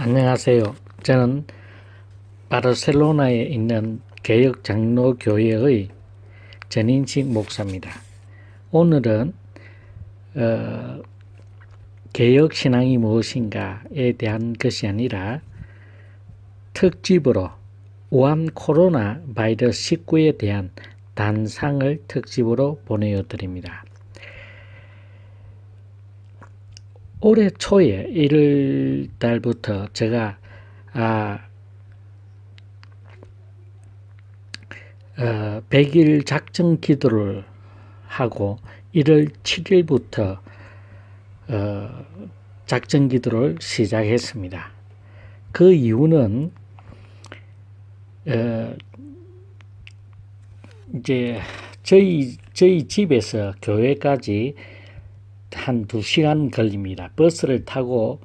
안녕하세요. 저는 바르셀로나에 있는 개혁장로교회의 전인식 목사입니다. 오늘은 개혁신앙이 무엇인가에 대한 것이 아니라 특집으로 우한 코로나 바이러스 19에 대한 단상을 특집으로 보내드립니다. 올해 초에 1월 달부터 제가 100일 작정 기도를 하고 1월 7일부터 작정 기도를 시작했습니다. 그 이유는 이제 저희 집에서 교회까지 한 2시간 걸립니다. 버스를 타고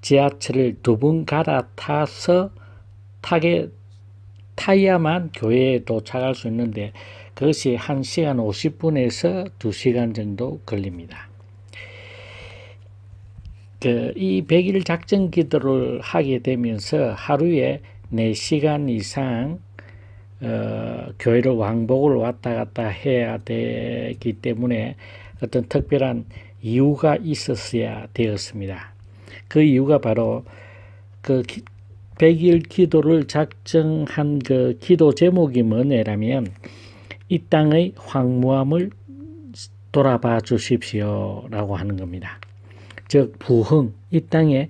지하철을 2번 갈아타서 타야만 교회에 도착할 수 있는데 그것이 1시간 50분에서 2시간 정도 걸립니다. 이 100일 작정 기도를 하게 되면서 하루에 4시간 이상 교회를 왕복을 왔다 갔다 해야 되기 때문에 어떤 특별한 이유가 있었어야 되었습니다. 그 이유가 바로 그 100일 기도를 작정한 그 기도 제목이 뭐냐면 이 땅의 황무함을 돌아봐 주십시오 라고 하는 겁니다. 즉 부흥, 이 땅에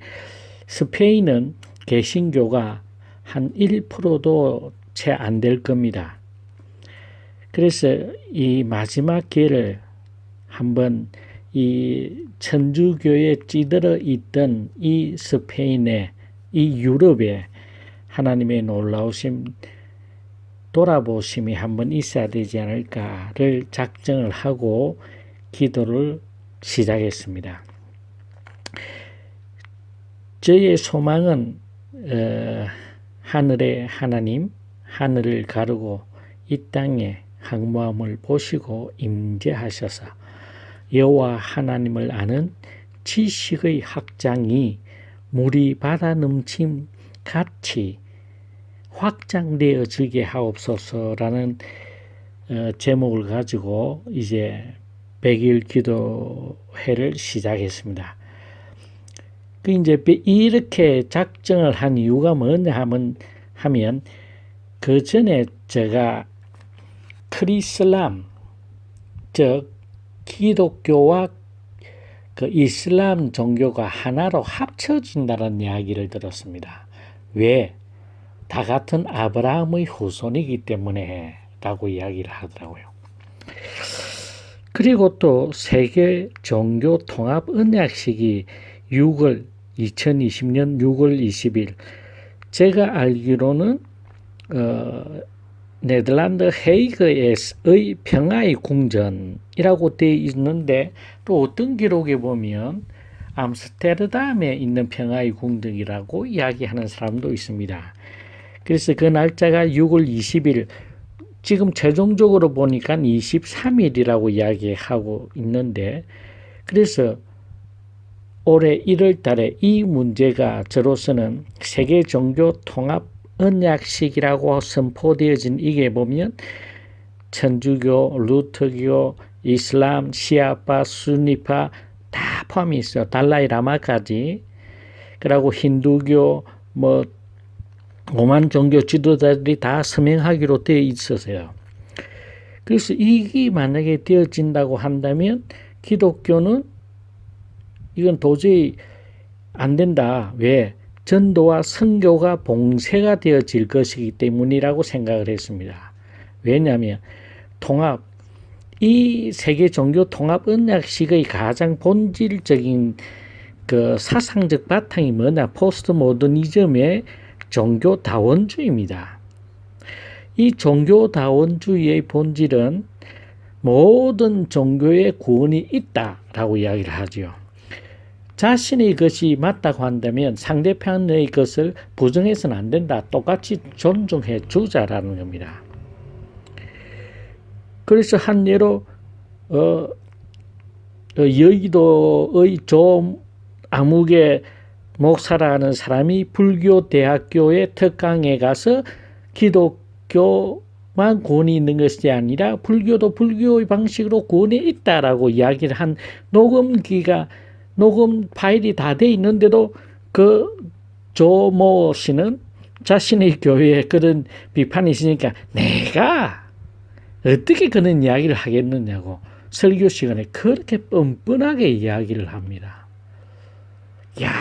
스페인은 개신교가 한 1%도 채 안 될 겁니다. 그래서 이 마지막 기회를 한번 이 천주교에 찌들어 있던 이 스페인에, 이 유럽에 하나님의 놀라우심 돌아보심이 한번 있어야 되지 않을까를 작정을 하고 기도를 시작했습니다. 저의 소망은 하늘의 하나님, 하늘을 가르고 이 땅에 황무함을 보시고 임재하셔서 여호와 하나님을 아는 지식의 확장이 물이 바다 넘침 같이 확장되어지게 하옵소서라는 제목을 가지고 이제 100일 기도회를 시작했습니다. 이제 이렇게 작정을 한 이유가 뭐냐 하면 그 전에 제가 크리슬람, 즉 기독교와 그 이슬람 종교가 하나로 합쳐진다는 이야기를 들었습니다. 왜? 다 같은 아브라함의 후손이기 때문에 라고 이야기를 하더라고요. 그리고 또 세계 종교 통합 언약식이 2020년 6월 20일 제가 알기로는 네덜란드 헤이그의 평화의 궁전이라고 되어 있는데 또 어떤 기록에 보면 암스테르담에 있는 평화의 궁전이라고 이야기하는 사람도 있습니다. 그래서 그 날짜가 6월 20일, 지금 최종적으로 보니까 23일이라고 이야기하고 있는데, 그래서 올해 1월 달에 이 문제가 저로서는 세계 종교 통합 언약식이라고 선포되어진 이게 보면 천주교, 루터교, 이슬람, 시아파, 순니파 다 포함이 있어요. 달라이 라마까지. 그리고 힌두교, 오만 종교 지도자들이 다 서명하기로 되어 있었어요. 그래서 이게 만약에 되어진다고 한다면 기독교는 이건 도저히 안 된다. 왜? 전도와 선교가 봉쇄가 되어질 것이기 때문이라고 생각을 했습니다. 왜냐하면 통합, 이 세계 종교 통합 언약식의 가장 본질적인 그 사상적 바탕이 뭐냐? 포스트 모더니즘의 종교 다원주의입니다. 이 종교 다원주의의 본질은 모든 종교의 구원이 있다라고 이야기를 하죠. 자신의 것이 맞다고 한다면 상대편의 것을 부정해서는 안 된다. 똑같이 존중해 주자라는 겁니다. 그래서 한 예로 여의도의 조 암흑의 목사라는 사람이 불교 대학교의 특강에 가서 기독교만 구원이 있는 것이 아니라 불교도 불교의 방식으로 구원이 있다라고 이야기를 한 녹음 파일이 다 돼 있는데도 그 조모 씨는 자신의 교회에 그런 비판이 있으니까 내가 어떻게 그런 이야기를 하겠느냐고 설교 시간에 그렇게 뻔뻔하게 이야기를 합니다. 야,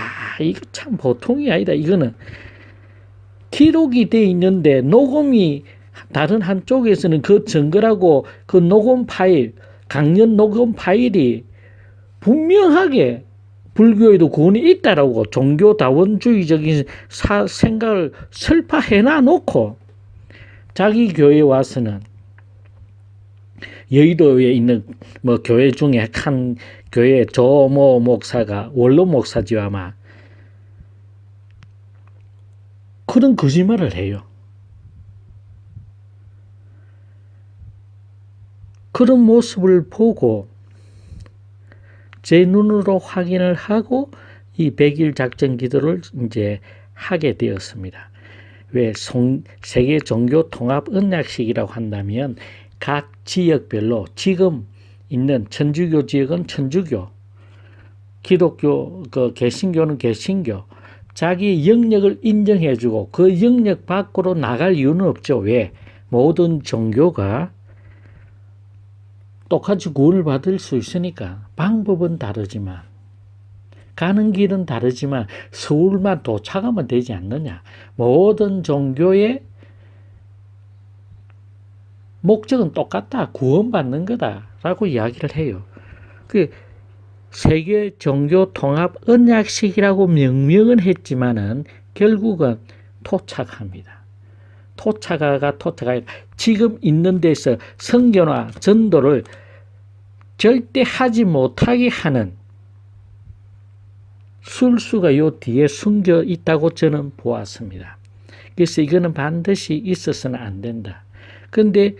이거 참 보통이 아니다. 이거는 기록이 돼 있는데 녹음이 다른 한쪽에서는 그 증거라고 그 녹음 파일, 강연 녹음 파일이 분명하게 불교에도 구원이 있다라고 종교다원주의적인 생각을 설파해놔 놓고 자기 교회에 와서는 여의도에 있는 뭐 교회 중에 한 교회 조모 목사가 원로 목사지와 아마 그런 거짓말을 해요. 그런 모습을 보고 제 눈으로 확인을 하고 이 100일 작전 기도를 이제 하게 되었습니다. 왜 세계 종교 통합 언약식이라고 한다면 각 지역별로 지금 있는 천주교 지역은 천주교, 기독교, 개신교는 개신교, 자기 영역을 인정해주고 그 영역 밖으로 나갈 이유는 없죠. 왜? 모든 종교가 똑같이 구원을 받을 수 있으니까 방법은 다르지만 가는 길은 다르지만 서울만 도착하면 되지 않느냐. 모든 종교의 목적은 똑같다. 구원받는 거다라고 이야기를 해요. 그 세계 종교 통합 언약식이라고 명명은 했지만은 결국은 토착합니다. 토착가 지금 있는 데서 선교나 전도를 절대 하지 못하게 하는 술수가 요 뒤에 숨겨 있다고 저는 보았습니다. 그래서 이거는 반드시 있어서는 안 된다. 그런데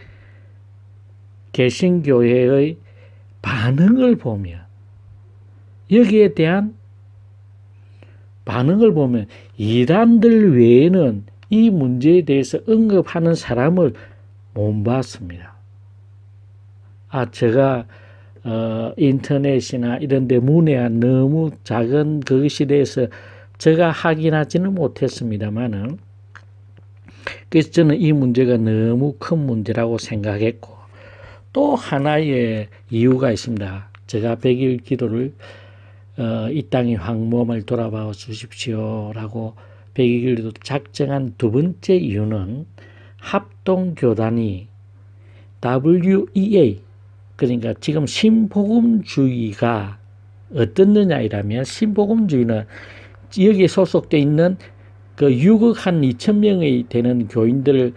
개신교회의 반응을 보면 여기에 대한 반응을 보면 이단들 외에는 이 문제에 대해서 언급하는 사람을 못 봤습니다. 제가 인터넷이나 이런 데 문외한 너무 작은 그것에 대해서 제가 확인하지는 못했습니다만은 그래서 저는 이 문제가 너무 큰 문제라고 생각했고 또 하나의 이유가 있습니다. 제가 100일 기도를 이 땅의 황무함을 돌아봐 주십시오라고 100일 기도 작정한 두 번째 이유는 합동교단이 WEA 그러니까 지금 신복음주의가 어떻느냐이라면 신복음주의는 여기에 소속되어 있는 그 6억 한 2천 명이 되는 교인들을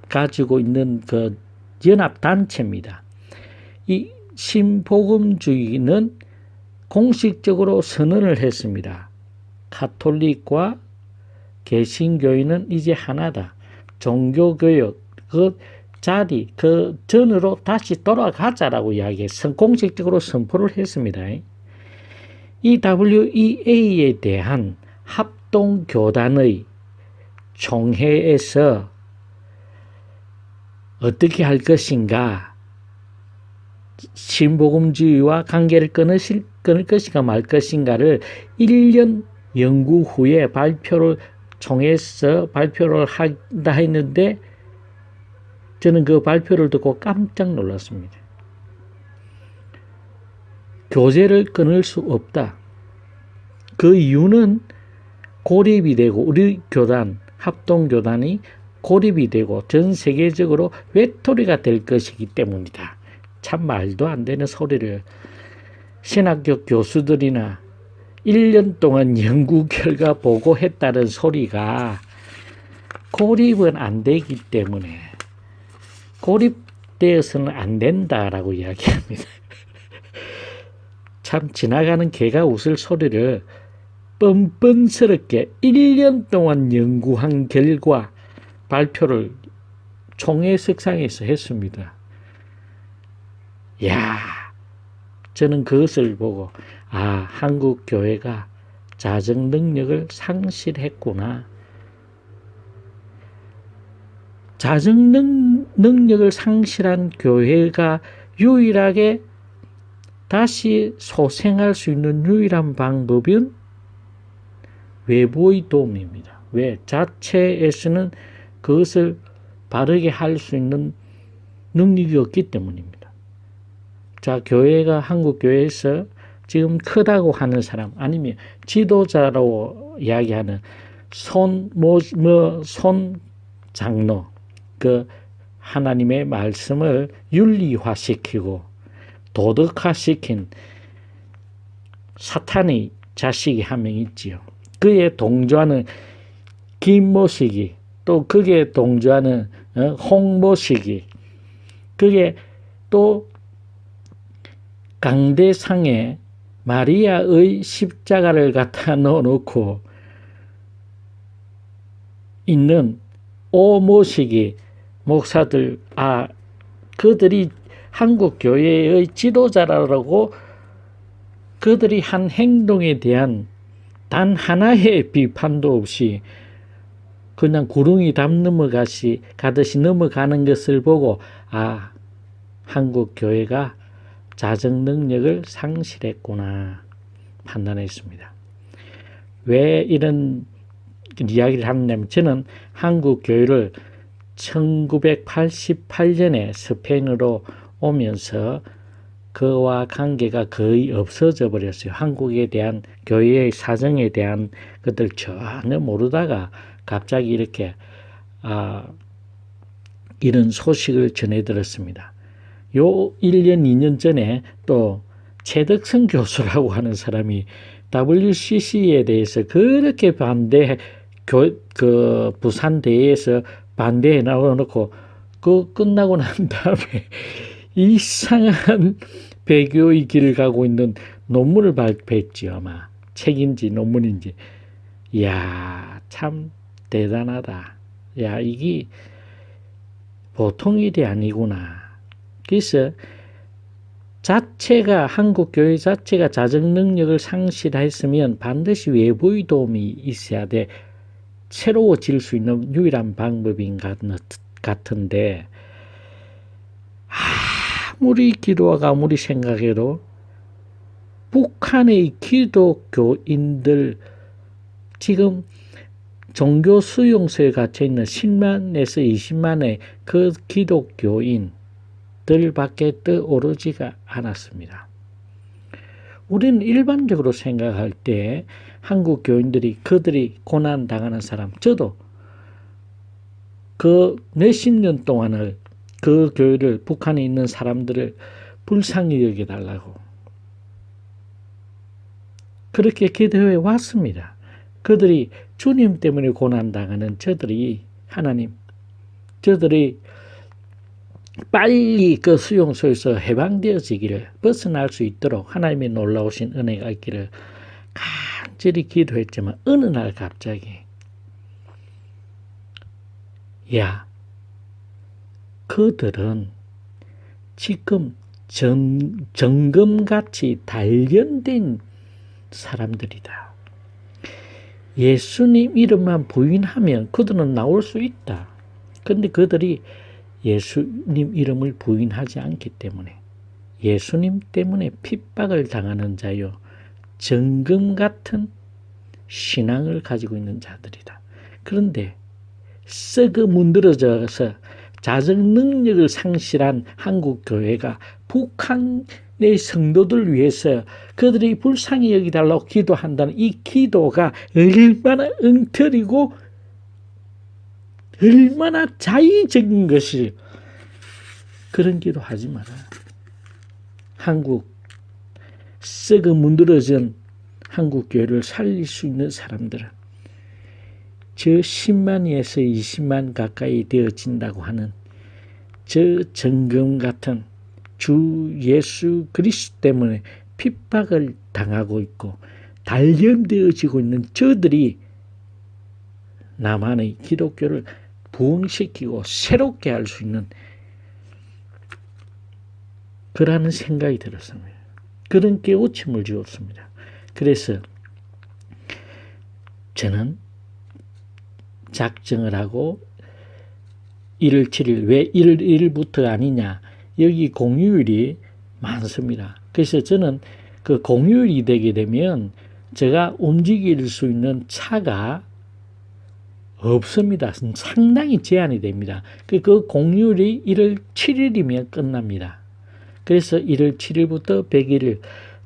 가지고 있는 그 연합단체입니다. 이 신복음주의는 공식적으로 선언을 했습니다. 가톨릭과 개신교회는 이제 하나다. 종교교역 그 자리 그 전으로 다시 돌아가자라고 공식적으로 선포를 했습니다. 이 WEA에 대한 합동교단의 총회에서 어떻게 할 것인가 신복음주의와 관계를 끊을 것인가 말 것인가를 1년 연구 후에 총회에서 발표를 한다 했는데 저는 그 발표를 듣고 깜짝 놀랐습니다. 교제를 끊을 수 없다. 그 이유는 고립이 되고 우리 교단, 합동교단이 고립이 되고 전 세계적으로 외톨이가 될 것이기 때문이다. 참 말도 안 되는 소리를 신학교 교수들이나 1년 동안 연구 결과 보고했다는 소리가 고립은 안 되기 때문에 고립되어서는 안 된다라고 이야기합니다. 참 지나가는 개가 웃을 소리를 뻔뻔스럽게 1년 동안 연구한 결과 발표를 총회 석상에서 했습니다. 야, 저는 그것을 보고 한국 교회가 자정 능력을 상실했구나. 자정 능력을 상실한 교회가 유일하게 다시 소생할 수 있는 유일한 방법은 외부의 도움입니다. 왜? 자체에서는 그것을 바르게 할 수 있는 능력이 없기 때문입니다. 자, 교회가 한국 교회에서 지금 크다고 하는 사람 아니면 지도자로 이야기하는 손 장로 그 하나님의 말씀을 윤리화시키고 도덕화시킨 사탄의 자식이 한 명 있지요. 그에 동조하는 김모식이 또 그게 동조하는 홍모식이 그게 또 강대상에 마리아의 십자가를 갖다 넣어놓고 있는 오모식이 목사들 그들이 한국 교회의 지도자라고 그들이 한 행동에 대한 단 하나의 비판도 없이 그냥 구렁이 담 가듯이 넘어가는 것을 보고 한국 교회가 자정 능력을 상실했구나 판단했습니다. 왜 이런 이야기를 하느냐면 저는 한국 교회를 1988년에 스페인으로 오면서 그와 관계가 거의 없어져 버렸어요. 한국에 대한 교회의 사정에 대한 것들 전혀 모르다가 갑자기 이렇게 이런 소식을 전해 들었습니다. 요 1년 2년 전에 또 최덕성 교수라고 하는 사람이 WCC에 대해서 그렇게 부산 대회에서 반대해 나와놓고 그 끝나고 난 다음에 이상한 배교의 길을 가고 있는 논문을 발표했지요. 아마 책인지 논문인지. 이야, 참 대단하다. 야, 이게 보통 일이 아니구나. 그래서 한국 교회 자체가 자정 능력을 상실했으면 반드시 외부의 도움이 있어야 돼. 새로워질 수 있는 유일한 방법인 같은데 아무리 기도하고 아무리 생각해도 북한의 기독교인들 지금 종교 수용소에 갇혀있는 10만에서 20만의 그 기독교인들밖에 떠오르지가 않았습니다. 우리는 일반적으로 생각할 때 한국 교인들이 그들이 고난당하는 사람, 저도 그 몇십 년 동안을 그 교회를 북한에 있는 사람들을 불쌍히 여겨달라고 그렇게 기도해 왔습니다. 그들이 주님 때문에 고난당하는 저들이 빨리 그 수용소에서 해방되어지기를 벗어날 수 있도록 하나님의 놀라우신 은혜가 있기를 간절히 기도했지만 어느 날 갑자기 그들은 지금 정금같이 단련된 사람들이다. 예수님 이름만 부인하면 그들은 나올 수 있다. 그런데 그들이 예수님 이름을 부인하지 않기 때문에 예수님 때문에 핍박을 당하는 자요. 정금 같은 신앙을 가지고 있는 자들이다. 그런데 썩어 문드러져서 자정 능력을 상실한 한국 교회가 북한의 성도들 위해서 그들이 불쌍히 여기달라고 기도한다는 이 기도가 얼마나 엉터리고 얼마나 자의적인 것이 그런 기도하지 마라. 한국 썩어 문드러진 한국 교회를 살릴 수 있는 사람들은 저 10만에서 20만 가까이 되어진다고 하는 저 정금 같은 주 예수 그리스도 때문에 핍박을 당하고 있고 단련되어지고 있는 저들이 남한의 기독교를 부흥시키고 새롭게 할 수 있는 그러한 생각이 들었습니다. 그런 깨우침을 주었습니다. 그래서 저는 작정을 하고 1월 7일, 왜 1월 1일부터 아니냐, 여기 공휴일이 많습니다. 그래서 저는 그 공휴일이 되게 되면 제가 움직일 수 있는 차가 없습니다. 상당히 제한이 됩니다. 그 공휴일이 1월 7일이면 끝납니다. 그래서 1월 7일부터 100일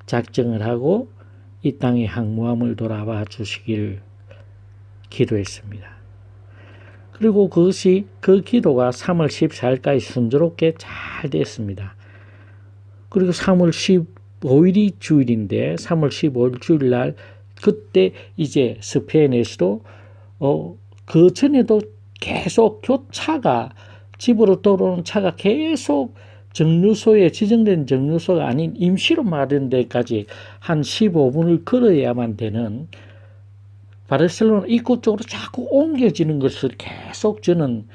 작정을 하고 이 땅의 항모함을 돌아와 주시길 기도했습니다. 그리고 그것이 그 기도가 3월 14일까지 순조롭게 잘 됐습니다. 그리고 3월 15일이 주일인데 3월 15일 주일날 그때 이제 스페인에서도 그 전에도 계속 교차가 집으로 돌아오는 차가 계속 정류소에 지정된 정류소가 아닌 임시로 마련된 데까지 한 15분을 걸어야만 되는 바르셀로나 입구 쪽으로 자꾸 옮겨지는 것을 계속 저는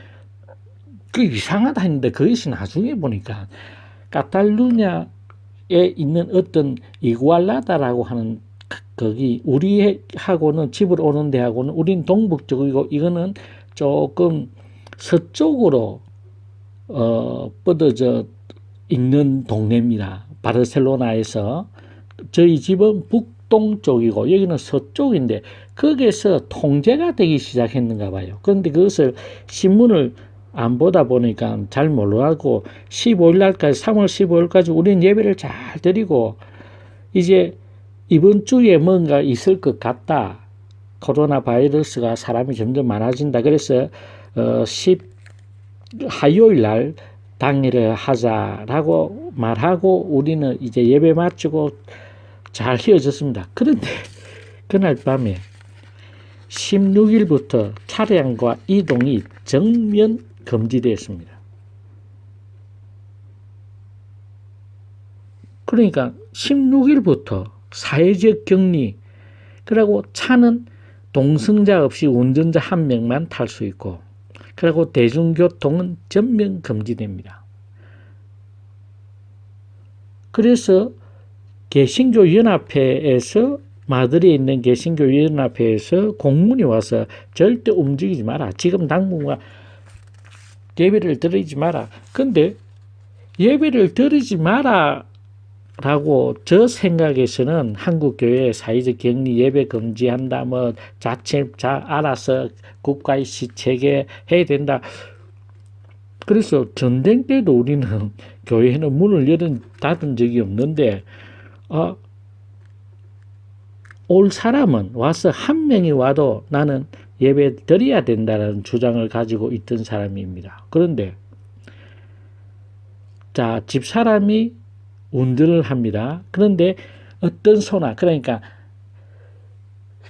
그 이상하다 했는데 그것이 나중에 보니까 카탈루냐에 있는 어떤 이구알라다라고 하는 거기 우리하고는 집으로 오는 데하고는 우린 동북쪽이고 이거는 조금 서쪽으로 뻗어져 있는 동네입니다. 바르셀로나에서 저희 집은 북동쪽이고 여기는 서쪽인데 거기에서 통제가 되기 시작했는가 봐요. 그런데 그것을 신문을 안 보다 보니까 잘 몰라하고 15일 날까지 3월 15일까지 우리는 예배를 잘 드리고 이제 이번 주에 뭔가 있을 것 같다. 코로나 바이러스가 사람이 점점 많아진다. 그래서 화요일 날 당일을 하자라고 말하고 우리는 이제 예배 마치고 잘 헤어졌습니다. 그런데 그날 밤에 16일부터 차량과 이동이 전면 금지되었습니다. 그러니까 16일부터 사회적 격리, 그리고 차는 동승자 없이 운전자 한 명만 탈 수 있고, 그리고 대중교통은 전면 금지됩니다. 그래서 개신교연합회에서 마드리에 있는 개신교연합회에서 공문이 와서 절대 움직이지 마라. 지금 당분간 예배를 드리지 마라. 근데 예배를 드리지 마라 라고 저 생각에서는 한국교회 사회적 격리 예배 금지한다, 뭐 자체 알아서 국가의 시체게 해야 된다. 그래서 전쟁 때도 우리는 교회는 문을 닫은 적이 없는데 올 사람은 와서 한 명이 와도 나는 예배 드려야 된다는 주장을 가지고 있던 사람입니다. 그런데 자, 집사람이 운전을 합니다. 그런데 어떤 소나, 그러니까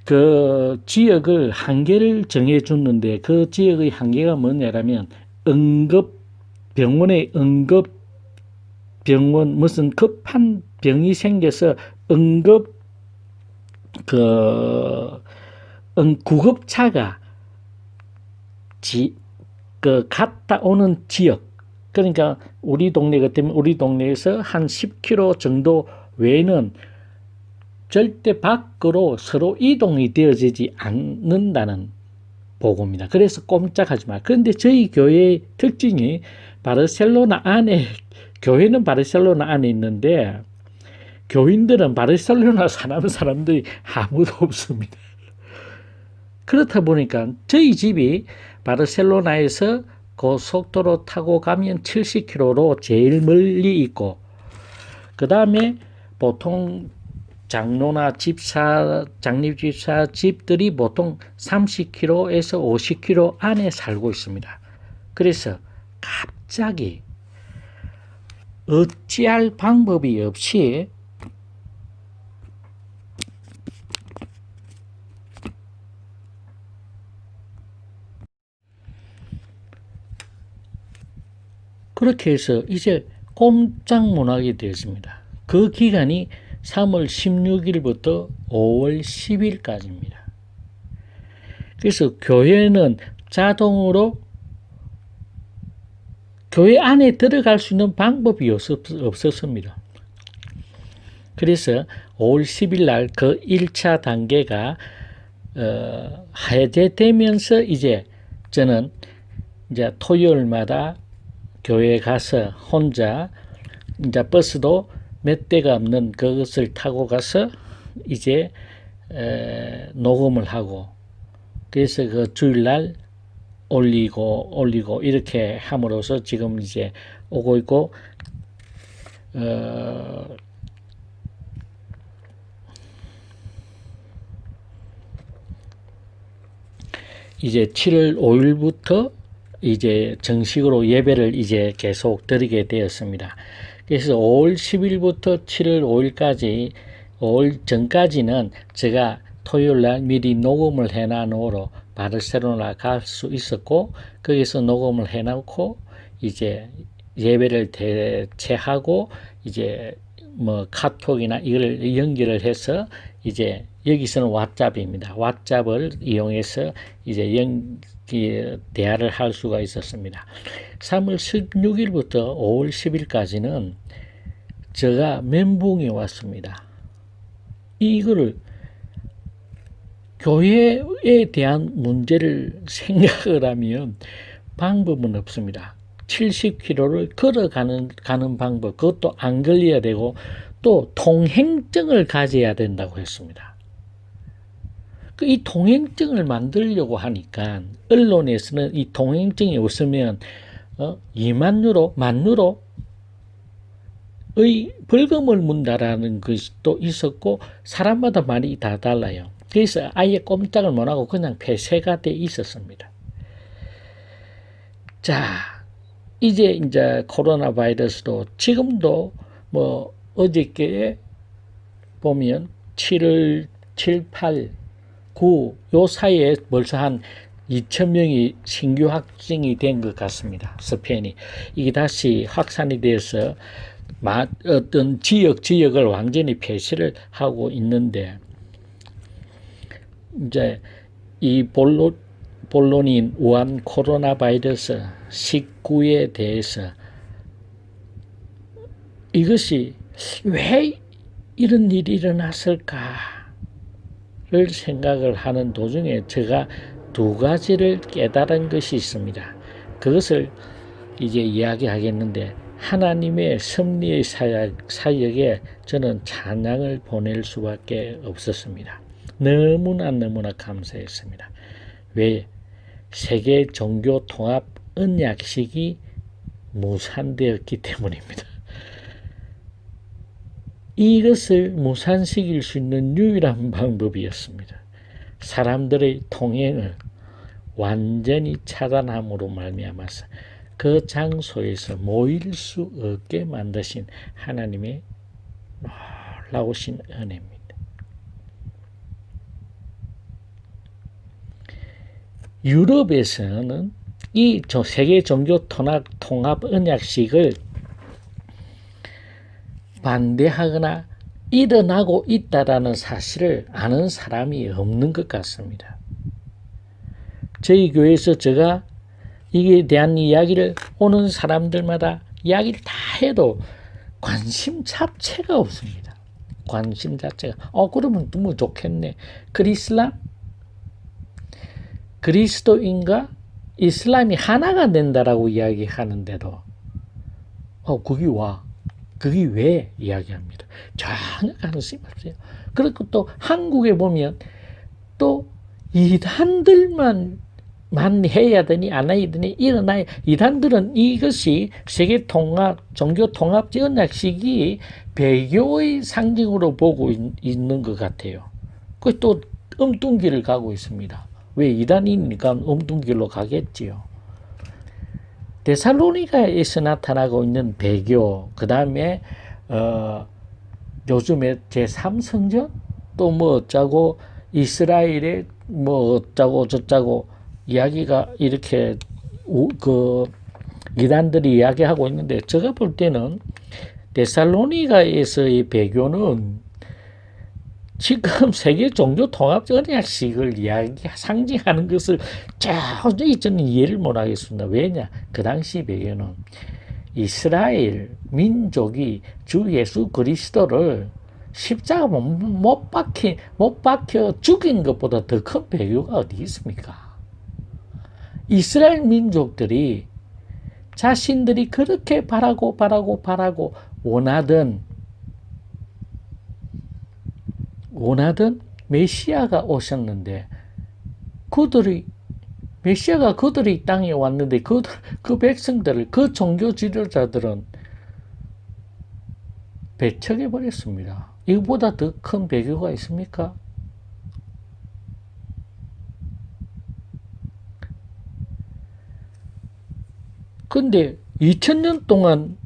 그 지역을 한계를 정해 줬는데 그 지역의 한계가 뭐냐면 병원에 병원 무슨 급한 병이 생겨서 구급차가 갔다 오는 지역, 그러니까 우리 동네 같으면 우리 동네에서 한 10km 정도 외에는 절대 밖으로 서로 이동이 되어지지 않는다는 보고입니다. 그래서 꼼짝하지 마. 그런데 저희 교회의 특징이 바르셀로나 안에, 교회는 바르셀로나 안에 있는데 교인들은 바르셀로나 사는 사람들이 아무도 없습니다. 그렇다 보니까 저희 집이 바르셀로나에서 고속도로 타고 가면 70km로 제일 멀리 있고, 그 다음에 보통 장로나 장립집사 집들이 보통 30km에서 50km 안에 살고 있습니다. 그래서 갑자기 어찌할 방법이 없이 그렇게 해서 이제 꼼짝 못하게 되었습니다. 그 기간이 3월 16일부터 5월 10일까지입니다. 그래서 교회는 자동으로 교회 안에 들어갈 수 있는 방법이 없었습니다. 그래서 5월 10일 날 그 1차 단계가 해제되면서 이제 저는 이제 토요일마다 교회에 가서 혼자 이제 버스도 몇 대가 없는 그것을 타고 가서 이제 녹음을 하고 그래서 그 주일날 올리고 이렇게 함으로써 지금 이제 오고 있고 이제 7월 5일부터 이제 정식으로 예배를 이제 계속 드리게 되었습니다. 그래서 5월 10일부터 7월 5일까지 5월 전까지는 제가 토요일날 미리 녹음을 해놔놓으러 바르셀로나 갈 수 있었고 거기서 녹음을 해놓고 이제 예배를 대체하고 이제 뭐 카톡이나 이걸 연결을 해서 이제 여기서는 왓츠앱입니다. 왓츠앱을 이용해서 이제 대화를 할 수가 있었습니다. 3월 16일부터 5월 10일까지는 제가 멘붕이 왔습니다. 이거를 교회에 대한 문제를 생각을 하면 방법은 없습니다. 70km를 걸어가는 방법, 그것도 안 걸려야 되고 또 통행증을 가져야 된다고 했습니다. 이 통행증을 만들려고 하니까 언론에서는 이 통행증이 없으면 2만 유로, 1만 유로의 벌금을 문다라는 것이 또 있었고 사람마다 말이 다 달라요. 그래서 아예 꼼짝을 못하고 그냥 폐쇄가 돼 있었습니다. 자, 이제 코로나 바이러스도 지금도 뭐 어저께 보면 7월 7, 8, 9 요 사이에 벌써 한 2,000명이 신규 확진이 된 것 같습니다. 스페인이. 이게 다시 확산이 돼서 어떤 지역을 완전히 폐쇄를 하고 있는데 이제 이 본론인 우한 코로나 바이러스 19에 대해서 이것이 왜 이런 일이 일어났을까를 생각을 하는 도중에 제가 두 가지를 깨달은 것이 있습니다. 그것을 이제 이야기하겠는데 하나님의 섭리의 사역에 저는 찬양을 보낼 수밖에 없었습니다. 너무나 감사했습니다. 왜? 세계 종교 통합 언약식이 무산되었기 때문입니다. 이것을 무산시킬 수 있는 유일한 방법이었습니다. 사람들의 통행을 완전히 차단함으로 말미암아서 그 장소에서 모일 수 없게 만드신 하나님의 놀라우신 은혜입니다. 유럽에서는 이 세계 종교 통합 언약식을 반대하거나 일어나고 있다라는 사실을 아는 사람이 없는 것 같습니다. 저희 교회에서 제가 이에 대한 이야기를 오는 사람들마다 이야기를 다 해도 관심 자체가 없습니다. 관심 자체가 그러면 너무 좋겠네. 그리스도인과 이슬람이 하나가 된다라고 이야기하는데도 그게 왜 이야기합니다. 전혀 관심이 없어요. 그리고 또 한국에 보면 또 이단들만 해야 되니 안 해야 되니 일어나야 이단들은 이것이 세계 종교 통합 언약식이 배교의 상징으로 보고 있는 것 같아요. 그 또 엉뚱길을 가고 있습니다. 왜 이단이니까 엉뚱길로 가겠지요. 데살로니가에서 나타나고 있는 배교, 그 다음에 요즘에 제3성전 또 뭐 어쩌고 이스라엘에 뭐 어쩌고 저쩌고 이야기가 이렇게 이단들이 이야기하고 있는데 제가 볼 때는 데살로니가에서의 배교는 지금 세계 종교 통합 언약식을 상징하는 것을 도저히 저는 이해를 못하겠습니다. 왜냐? 그 당시 배경은 이스라엘 민족이 주 예수 그리스도를 십자가 못 박혀 죽인 것보다 더 큰 배교가 어디 있습니까? 이스라엘 민족들이 자신들이 그렇게 바라고 원하던 메시아가 오셨는데 메시아가 그들이 땅에 왔는데 그 백성들을, 그 종교 지도자들은 배척해 버렸습니다. 이거보다 더 큰 배교가 있습니까? 근데 2000년 동안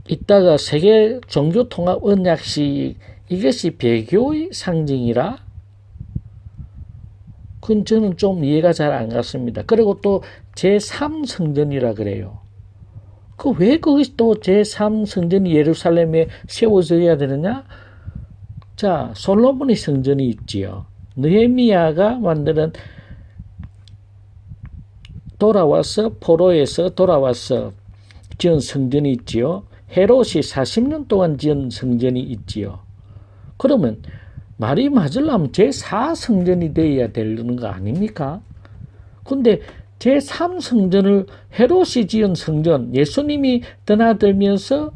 있다가 세계 종교 통합 언약식, 이것이 배교의 상징이라? 그건 저는 좀 이해가 잘 안 갔습니다. 그리고 또 제3성전이라 그래요. 왜 거기 또 제3성전이 예루살렘에 세워져야 되느냐? 자, 솔로몬의 성전이 있지요. 느헤미야가 만드는 포로에서 돌아와서 지은 성전이 있지요. 헤롯이 40년 동안 지은 성전이 있지요. 그러면 말이 맞으려면 제4성전이 되어야 되는 거 아닙니까? 근데 제3성전을 헤롯이 지은 성전, 예수님이 드나들면서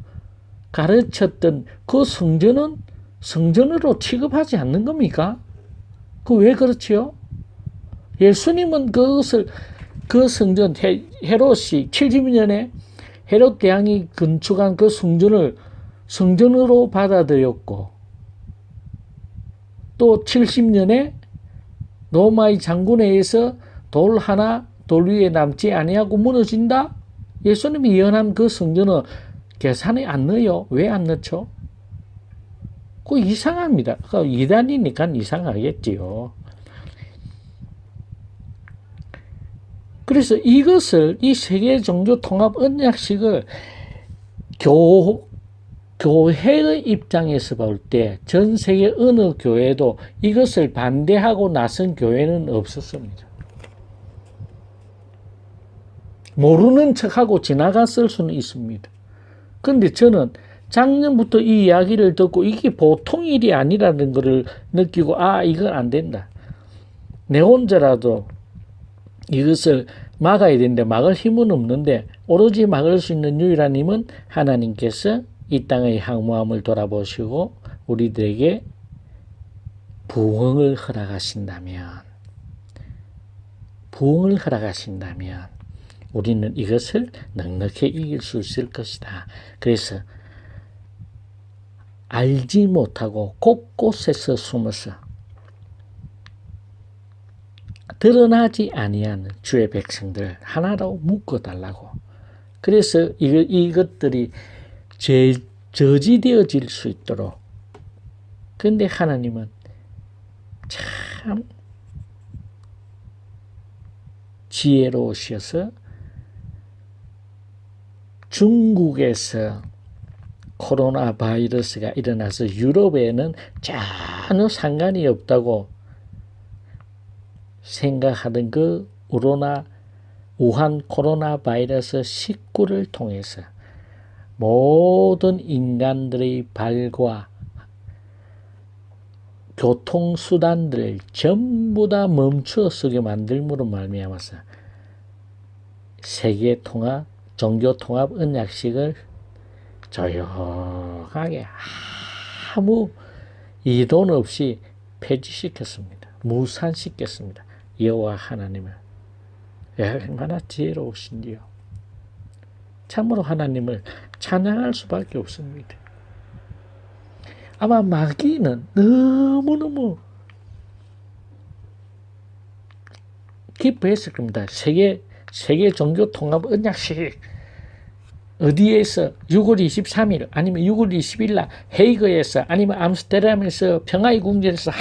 가르쳤던 그 성전은 성전으로 취급하지 않는 겁니까? 왜 그렇지요? 예수님은 그 성전, 헤롯이 70년에 헤롯 대왕이 건축한 그 성전을 성전으로 받아들였고, 또 70년에 로마의 장군에 의해서 돌 위에 남지 아니하고 무너진다? 예수님이 예언한 그 성전은 계산에 안 넣어요. 왜 안 넣죠? 그거 이상합니다. 이단이니까 이상하겠지요. 그래서 이 세계 종교 통합 언약식을 교회의 입장에서 볼 때 전 세계 어느 교회도 이것을 반대하고 나선 교회는 없었습니다. 모르는 척하고 지나갔을 수는 있습니다. 그런데 저는 작년부터 이 이야기를 듣고 이게 보통 일이 아니라는 것을 느끼고 이건 안 된다. 내 혼자라도 이것을 막아야 되는데 막을 힘은 없는데 오로지 막을 수 있는 유일한 힘은 하나님께서 이 땅의 항모함을 돌아보시고 우리들에게 부흥을 허락하신다면 우리는 이것을 넉넉히 이길 수 있을 것이다. 그래서 알지 못하고 곳곳에서 숨어서 드러나지 아니하는 주의 백성들 하나로 묶어달라고. 그래서 이것들이 저지되어질 수 있도록. 그런데 하나님은 참 지혜로우셔서 중국에서 코로나 바이러스가 일어나서 유럽에는 전혀 상관이 없다고 생각하던 그 우한 코로나 바이러스 19를 통해서 모든 인간들의 발과 교통수단들을 전부 다 멈추어 서게 만들므로 말미암아서 세계통합, 종교통합 언약식을 조용하게 아무 이돈 없이 폐지시켰습니다. 무산시켰습니다. 여호와 하나님은 얼마나 지혜로우신지요. 참으로 하나님을 찬양할 수밖에 없습니다. 아마 마귀는 너무너무 기뻐했을 겁니다. 세계 종교 통합 언약식 어디에서 6월 23일 아니면 6월 20일 날 헤이그에서 아니면 암스테르담에서 평화의 궁전에서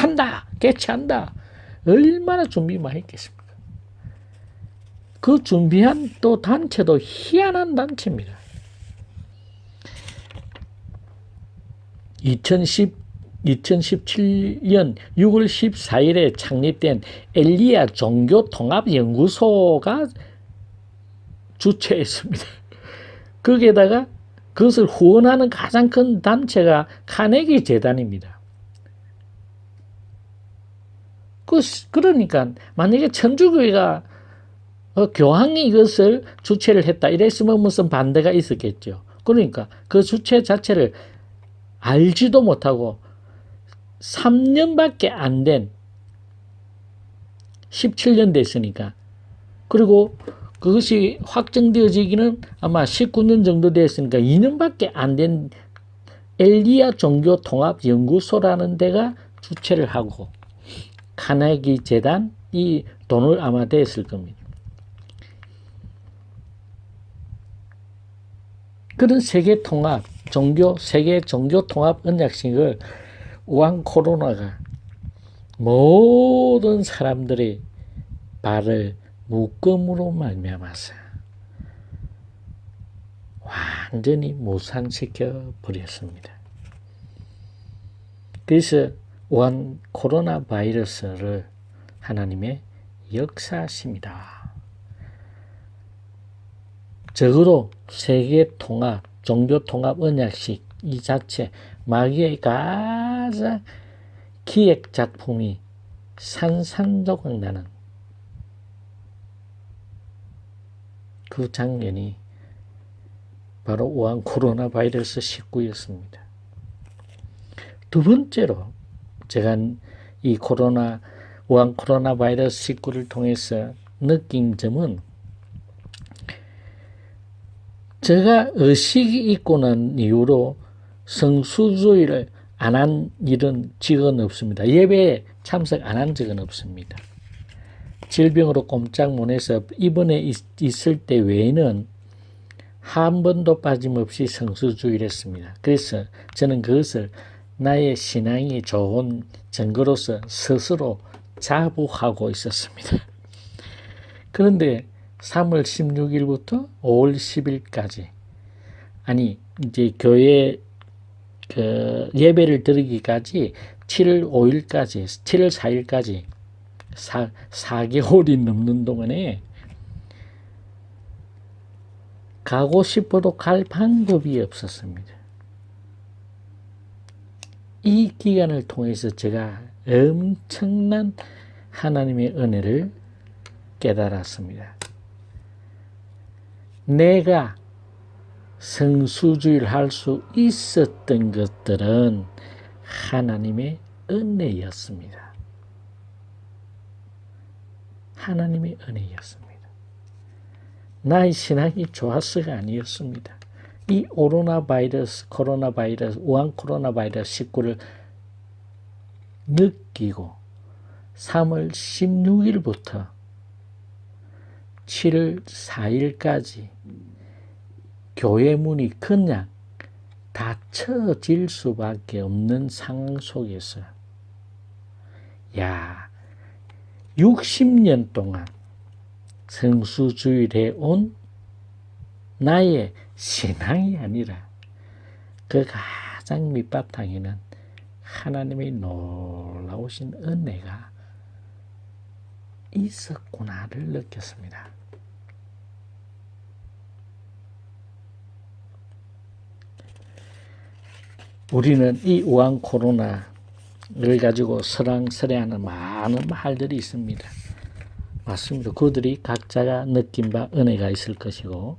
개최한다. 얼마나 준비 많이 했겠습니까? 그 준비한 또 단체도 희한한 단체입니다. 2017년 6월 14일에 창립된 엘리야 종교통합연구소가 주최했습니다. 거기에다가 그것을 후원하는 가장 큰 단체가 카네기 재단입니다. 그러니까 만약에 천주교회가 교황이 이것을 주최를 했다 이랬으면 무슨 반대가 있었겠죠. 그러니까 그 주최 자체를 알지도 못하고 3년밖에 안 된 17년 됐으니까, 그리고 그것이 확정되어지기는 아마 19년 정도 됐으니까 2년밖에 안 된 엘리야 종교통합연구소라는 데가 주최를 하고 카네기 재단이 돈을 아마 댔을 겁니다. 그런 세계 종교통합 언약식을 우한 코로나가 모든 사람들의 발을 묶음으로 말미암아서 완전히 무산시켜 버렸습니다. 그래서 우한 코로나 바이러스를 하나님의 역사하십니다. 적어도 세계 통합, 종교 통합 언약식 이 자체 마귀의 가장 기획 작품이 산산조각 나는 그 장면이 바로 우한 코로나 바이러스 19였습니다. 두 번째로 제가 이 우한 코로나 바이러스 19를 통해서 느낀 점은, 제가 의식이 있고 난 이후로 성수주의를 안 한 일은 지금 없습니다. 예배에 참석 안 한 적은 없습니다. 질병으로 꼼짝 못해서 입원해 있을 때 외에는 한 번도 빠짐없이 성수주의를 했습니다. 그래서 저는 그것을 나의 신앙이 좋은 증거로서 스스로 자부하고 있었습니다. 그런데 3월 16일부터 5월 10일까지, 아니 이제 교회 예배를 드리기까지 7월 5일까지, 7월 4일까지 4개월이 넘는 동안에 가고 싶어도 갈 방법이 없었습니다. 이 기간을 통해서 제가 엄청난 하나님의 은혜를 깨달았습니다. 내가 성수주의를 할 수 있었던 것들은 하나님의 은혜였습니다. 하나님의 은혜였습니다. 나의 신앙이 좋아서가 아니었습니다. 이 코로나 바이러스, 우한 코로나 바이러스 19를 느끼고 3월 16일부터 7월 4일까지 교회 문이 그냥 닫혀질 수밖에 없는 상황 속에서 60년 동안 성수주의를 해온 나의 신앙이 아니라 그 가장 밑바탕에는 하나님의 놀라우신 은혜가 있었구나를 느꼈습니다. 우리는 이 우한 코로나를 가지고 설왕설래하는 많은 말들이 있습니다. 맞습니다. 그들이 각자가 느낀 바 은혜가 있을 것이고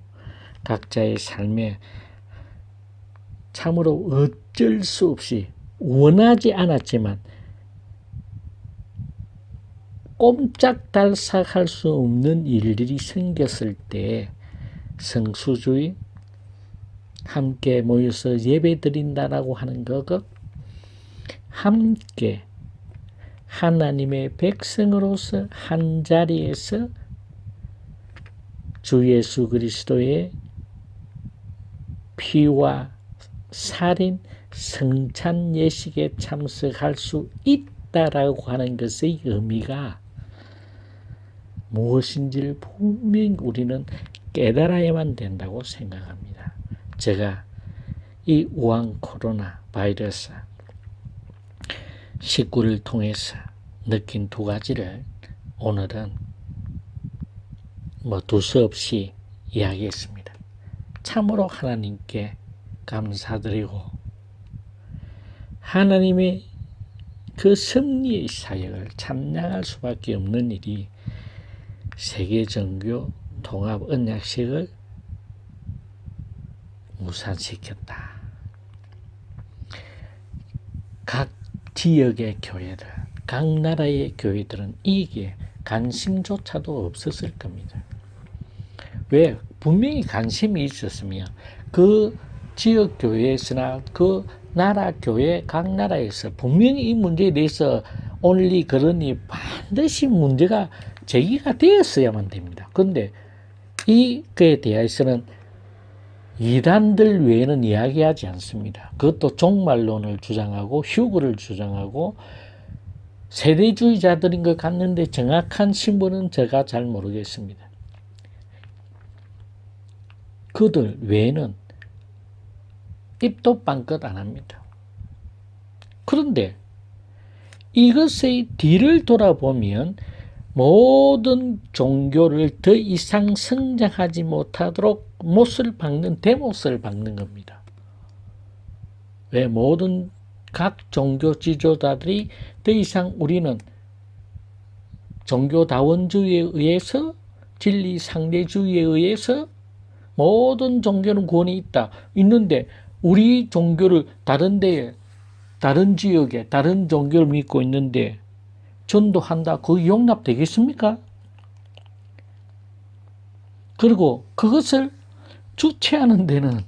각자의 삶에 참으로 어쩔 수 없이 원하지 않았지만 꼼짝달싹할 수 없는 일들이 생겼을 때 성수주의, 함께 모여서 예배드린다라고 하는 것, 함께 하나님의 백성으로서 한 자리에서 주 예수 그리스도의 피와 살인 성찬 예식에 참석할 수 있다라고 하는 것의 의미가 무엇인지를 분명히 우리는 깨달아야만 된다고 생각합니다. 제가 이 우한 코로나 바이러스 19를 통해서 느낀 두 가지를 오늘은 두서없이 이야기했습니다. 참으로 하나님께 감사드리고 하나님의 그 승리의 사역을 찬양할 수밖에 없는 일이 세계정교 통합 언약식을 무산시켰다. 각 지역의 교회들, 각 나라의 교회들은 이게 관심조차도 없었을 겁니다. 왜? 분명히 관심이 있었으면 그 지역 교회에서나 그 나라 교회, 각 나라에서 분명히 이 문제에 대해서 온리 그러니 반드시 문제가 제기가 되었어야만 됩니다. 그런데 이거에 대해서는 이단들 외에는 이야기하지 않습니다. 그것도 종말론을 주장하고 휴거를 주장하고 세대주의자들인 것 같는데 정확한 신분은 제가 잘 모르겠습니다. 그들 외에는 입도 빵긋 안 합니다. 그런데 이것의 뒤를 돌아보면 모든 종교를 더 이상 성장하지 못하도록 못을 박는 대못을 박는 겁니다. 왜? 모든 각 종교 지도자들이 더 이상 우리는 종교다원주의에 의해서 진리 상대주의에 의해서 모든 종교는 구원이 있는데 우리 종교를 다른 데에 다른 지역에 다른 종교를 믿고 있는데 전도한다. 그거 용납되겠습니까? 그리고 그것을 주최하는 데는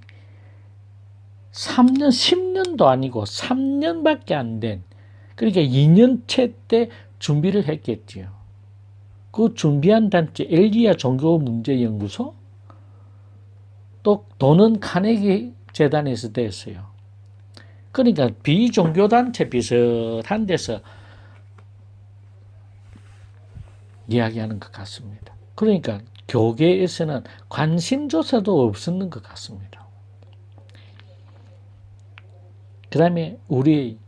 3년, 10년도 아니고 3년밖에 안 된, 그러니까 2년째 때 준비를 했겠지요. 그 준비한 단체 엘리야 종교문제연구소, 또 돈은 카네기 재단에서 됐어요. 그러니까 비종교단체 비슷한 데서 이야기하는 것 같습니다. 그러니까 교계에서는 관심조차도 없었는 것 같습니다. 그 다음에 우리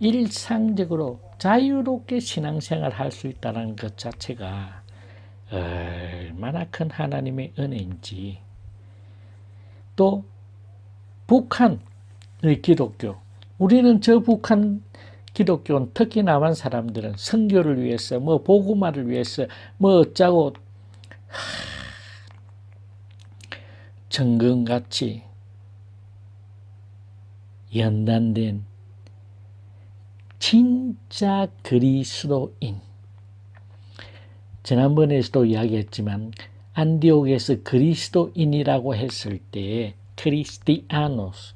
일상적으로 자유롭게 신앙생활 할 수 있다는 것 자체가 얼마나 큰 하나님의 은혜인지, 또 북한의 기독교, 우리는 저 북한 기독교는 특히 남한 사람들은 선교를 위해서 뭐 복음화를 위해서 뭐 어쩌고 정금같이 연단된 진짜 그리스도인, 지난번에서도 이야기했지만 안디옥에서 그리스도인이라고 했을 때 크리스티아노스,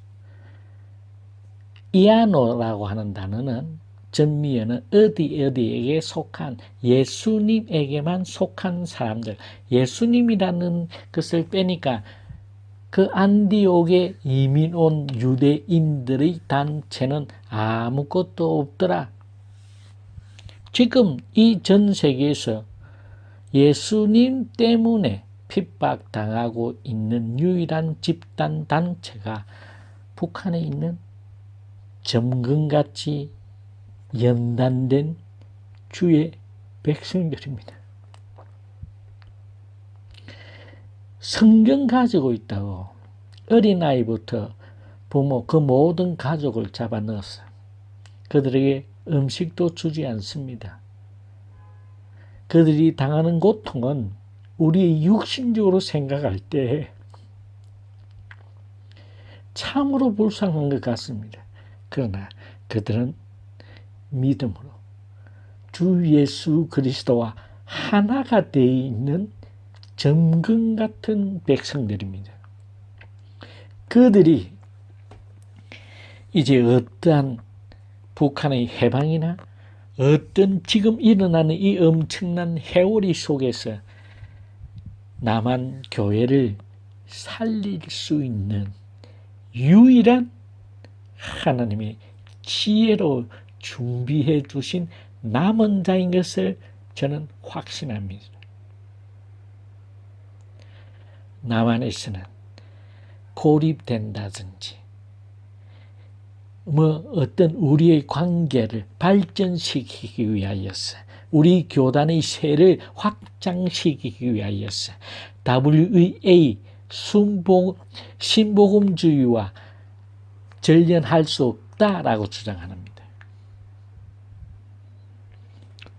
이아노라고 하는 단어는 전미어는 어디에게 속한, 예수님에게만 속한 사람들, 예수님이라는 것을 빼니까 그 안디옥에 이민 온 유대인들의 단체는 아무것도 없더라. 지금 이 전 세계에서 예수님 때문에 핍박당하고 있는 유일한 집단 단체가 북한에 있는 점금같이 연단된 주의 백성들입니다. 성경 가지고 있다고 어린아이부터 부모 그 모든 가족을 잡아넣었어요. 그들에게 음식도 주지 않습니다. 그들이 당하는 고통은 우리 육신적으로 생각할 때 참으로 불쌍한 것 같습니다. 그러나 그들은 믿음으로 주 예수 그리스도와 하나가 되어 있는 점금 같은 백성들입니다. 그들이 이제 어떠한 북한의 해방이나 어떤 지금 일어나는 이 엄청난 해오리 속에서 남한 교회를 살릴 수 있는 유일한 하나님의 지혜로 준비해 주신 남은 자인 것을 저는 확신합니다. 남한에서는 고립된다든지 뭐 어떤 우리의 관계를 발전시키기 위하여서, 우리 교단의 세를 확장시키기 위하여서 WEA 신복음주의와 전련할 수 없다라고 주장합니다.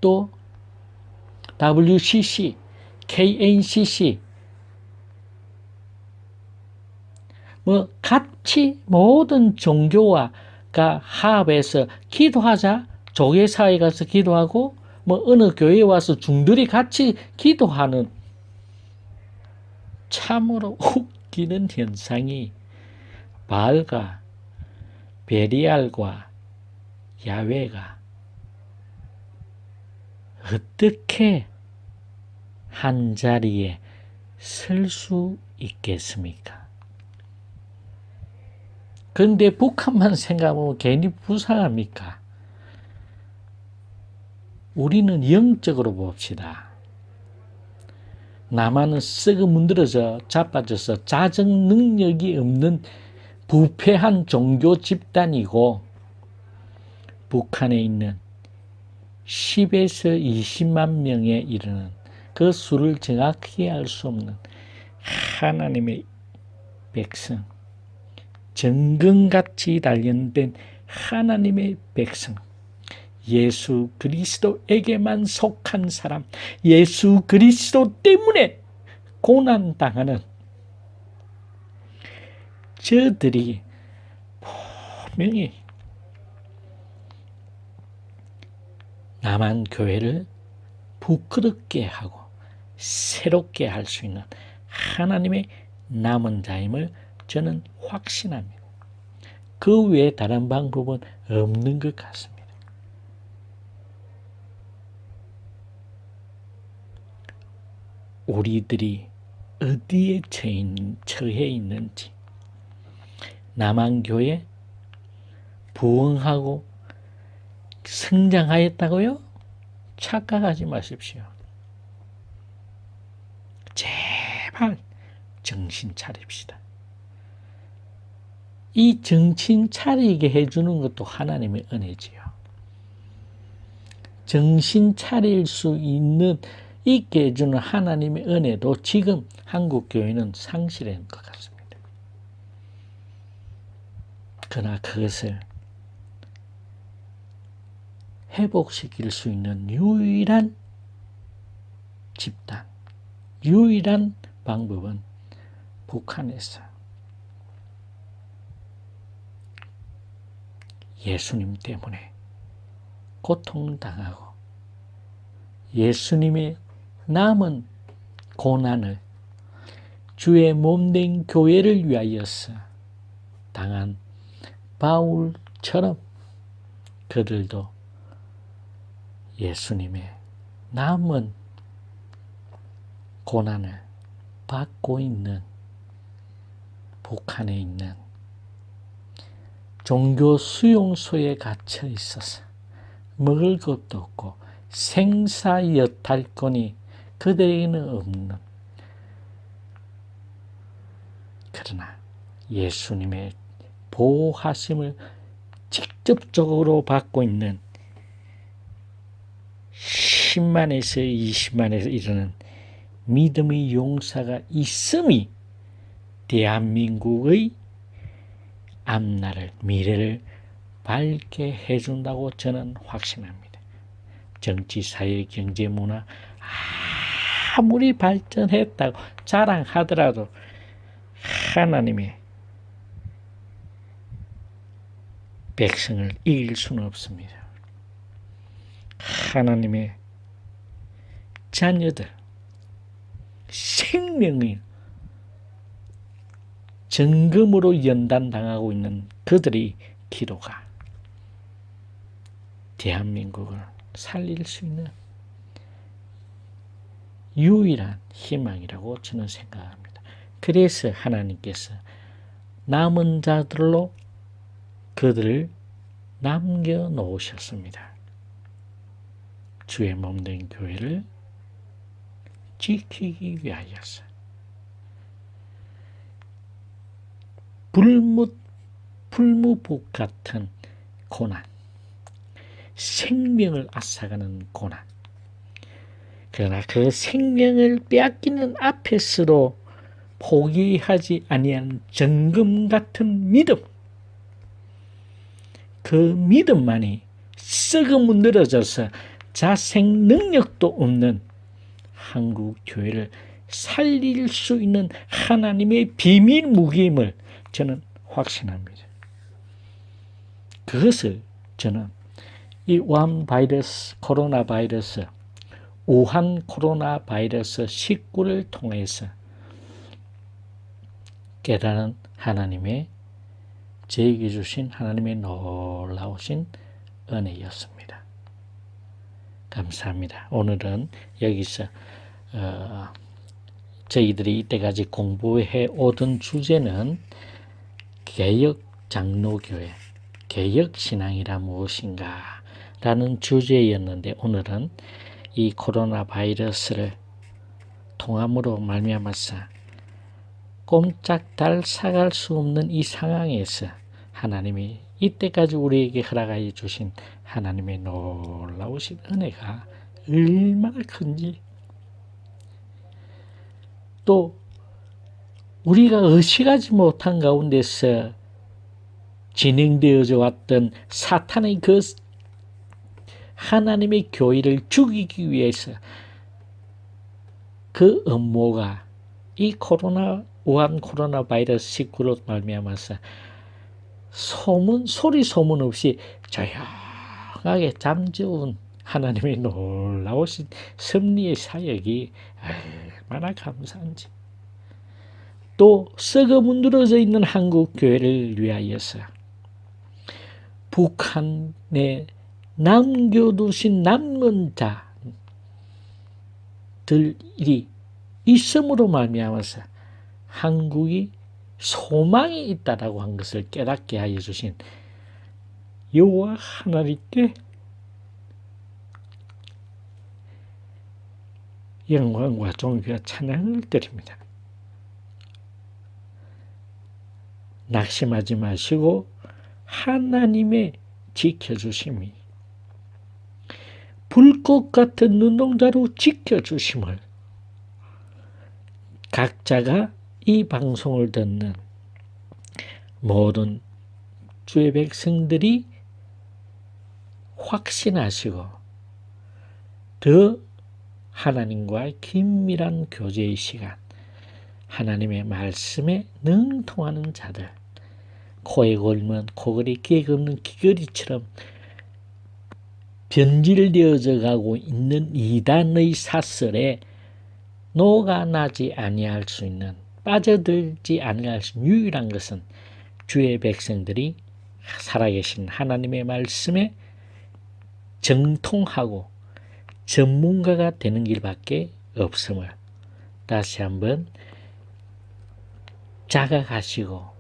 또 WCC, KNCC 같이 모든 종교와가 합해서 기도하자. 조계사에 가서 기도하고 어느 교회에 와서 중들이 같이 기도하는 참으로 웃기는 현상이 바알과 베리알과 야훼가 어떻게 한 자리에 설 수 있겠습니까? 그런데 북한만 생각하면 괜히 불쌍합니까? 우리는 영적으로 봅시다. 남한은 썩어 문드러져 자빠져서 자정 능력이 없는 부패한 종교 집단이고, 북한에 있는 10에서 20만 명에 이르는 그 수를 정확히 알 수 없는 하나님의 백성, 정금같이 단련된 하나님의 백성, 예수 그리스도에게만 속한 사람, 예수 그리스도 때문에 고난당하는 저들이 분명히 남한 교회를 부끄럽게 하고 새롭게 할 수 있는 하나님의 남은 자임을 저는 확신합니다. 그 외에 다른 방법은 없는 것 같습니다. 우리들이 어디에 처해 있는지, 남한교회 부흥하고 성장하였다고요? 착각하지 마십시오. 제발 정신 차립시다. 이 정신 차리게 해주는 것도 하나님의 은혜지요. 정신 차릴 수 있게 해주는 하나님의 은혜도 지금 한국 교회는 상실한 것 같습니다. 그러나 그것을 회복시킬 수 있는 유일한 집단, 유일한 방법은 북한에서 예수님 때문에 고통당하고 예수님의 남은 고난을 주의 몸된 교회를 위하여서 당한 바울처럼 그들도 예수님의 남은 고난을 받고 있는 북한에 있는 종교 수용소에 갇혀 있어서 먹을 것도 없고 생사여탈권이 그들에게는 없는, 그러나 예수님의 보호하심을 직접적으로 받고 있는 10만에서 20만에서 이르는 믿음의 용사가 있음이 대한민국의 앞날을, 미래를 밝게 해준다고 저는 확신합니다. 정치, 사회, 경제, 문화 아무리 발전했다고 자랑하더라도 하나님의 백성을 이길 수는 없습니다. 하나님의 자녀들, 생명이 정금으로 연단당하고 있는 그들의 기도가 대한민국을 살릴 수 있는 유일한 희망이라고 저는 생각합니다. 그래서 하나님께서 남은 자들로 그들을 남겨놓으셨습니다. 주의 몸된 교회를 지키기 위하여서 풀무북 같은 고난, 생명을 앗아가는 고난, 그러나 그 생명을 빼앗기는 앞에서도 포기하지 아니한 정금 같은 믿음, 그 믿음만이 썩어 늘어져서 자생 능력도 없는 한국 교회를 살릴 수 있는 하나님의 비밀 무기임을 저는 확신합니다. 그것을 저는 이 우한 바이러스, 코로나 바이러스, 우한 코로나 바이러스 19를 통해서 깨달은 하나님의 저에게 주신 하나님의 놀라우신 은혜였습니다. 감사합니다. 오늘은 여기서 저희들이 이때까지 공부해 오던 주제는 개혁 장로교회, 개혁 신앙이란 무엇인가 라는 주제였는데, 오늘은 이 코로나 바이러스를 통함으로 말미암아서 꼼짝달 사갈 수 없는 이 상황에서 하나님이 이때까지 우리에게 허락하여 주신 하나님의 놀라우신 은혜가 얼마나 큰지, 또 우리가 의식하지 못한 가운데서 진행되어져 왔던 사탄의 그 하나님의 교회를 죽이기 위해서 그 음모가 이 우한 코로나 바이러스 19로 말미암아서 소리 소문 없이 조용하게 잠재운 하나님의 놀라우신 섭리의 사역이 얼마나 감사한지, 또 썩어 문드러져 있는 한국 교회를 위하여서 북한에 남겨두신 남은 자들이 있음으로 말미암아서 한국이 소망이 있다라고 한 것을 깨닫게 하여 주신 여호와 하나님께 영광과 존귀와 찬양을 드립니다. 낙심하지 마시고 하나님의 지켜주심이, 불꽃 같은 눈동자로 지켜주심을 각자가 이 방송을 듣는 모든 주의 백성들이 확신하시고 더 하나님과의 긴밀한 교제의 시간, 하나님의 말씀에 능통하는 자들, 코에 걸면 코걸이, 귀에 걸면 귀걸이처럼 변질되어져 가고 있는 이단의 사슬에 녹아나지 아니할 수 있는, 빠져들지 아니할 수 있는 유일한 것은 주의 백성들이 살아계신 하나님의 말씀에 정통하고 전문가가 되는 길밖에 없음을 다시 한번 자각하시고,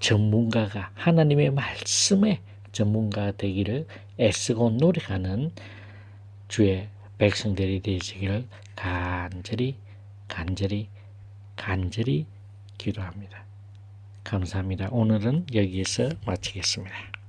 전문가가 하나님의 말씀에 전문가가 되기를 애쓰고 노력하는 주의 백성들이 되시기를 간절히 기도합니다. 감사합니다. 오늘은 여기에서 마치겠습니다.